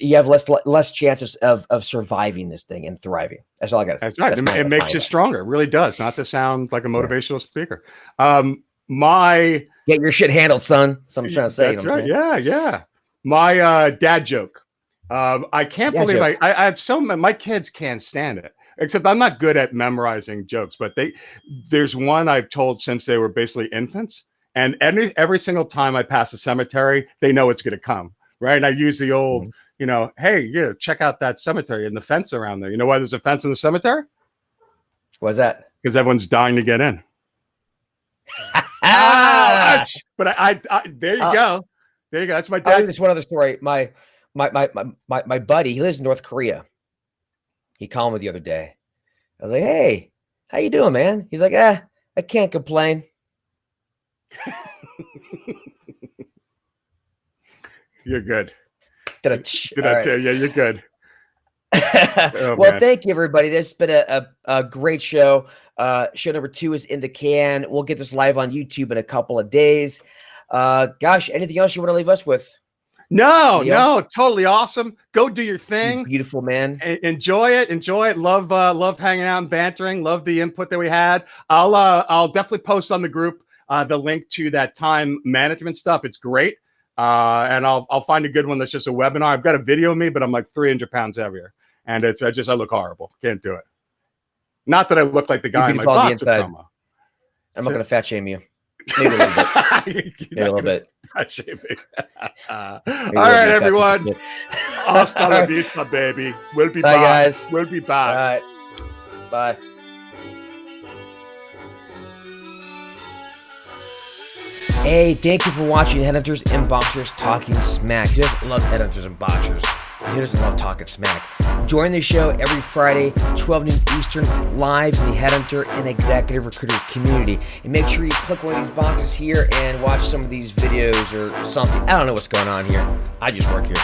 you have less chances of surviving this thing and thriving. That's all I got to say. That's right. It makes you stronger. It really does. Not to sound like a motivational speaker. Get your shit handled, son. So I'm trying to say. That's right. Yeah. My dad joke. I can't believe I had my kids can't stand it. Except I'm not good at memorizing jokes, but there's one I've told since they were basically infants. And every single time I pass a cemetery, they know it's going to come. Right. And I use the old, hey, check out that cemetery and the fence around there. You know why there's a fence in the cemetery? Why's that? Because everyone's dying to get in. But there you go. There you go. That's my dad. I'll do this one other story. My buddy, he lives in North Korea. He called me the other day. I was like, hey, how you doing, man? He's like, I can't complain. You're good. Did I tell you? You're good. Well, man. Thank you, everybody. This has been a great show. Show number 2 is in the can. We'll get this live on YouTube in a couple of days. Gosh, anything else you want to leave us with? No, totally awesome. Go do your thing. You beautiful man. Enjoy it. Love hanging out and bantering. Love the input that we had. I'll definitely post on the group the link to that time management stuff. It's great. And I'll find a good one that's just a webinar. I've got a video of me, but I'm like 300 pounds heavier. And I look horrible. Can't do it. Not that I look like the guy in my boxer promo. I'm not going to fat shame you. Maybe a little bit. Maybe a little bit. Fat shaming. All right, everyone. Hasta la vista, baby. We'll be back. Guys. We'll be back. All right. Bye. Hey, thank you for watching Headhunters and Boxers Talking Smack. Who doesn't love Headhunters and Boxers? Who doesn't love talking smack? Join the show every Friday, 12 noon Eastern, live in the Headhunter and Executive Recruiter Community. And make sure you click one of these boxes here and watch some of these videos or something. I don't know what's going on here. I just work here.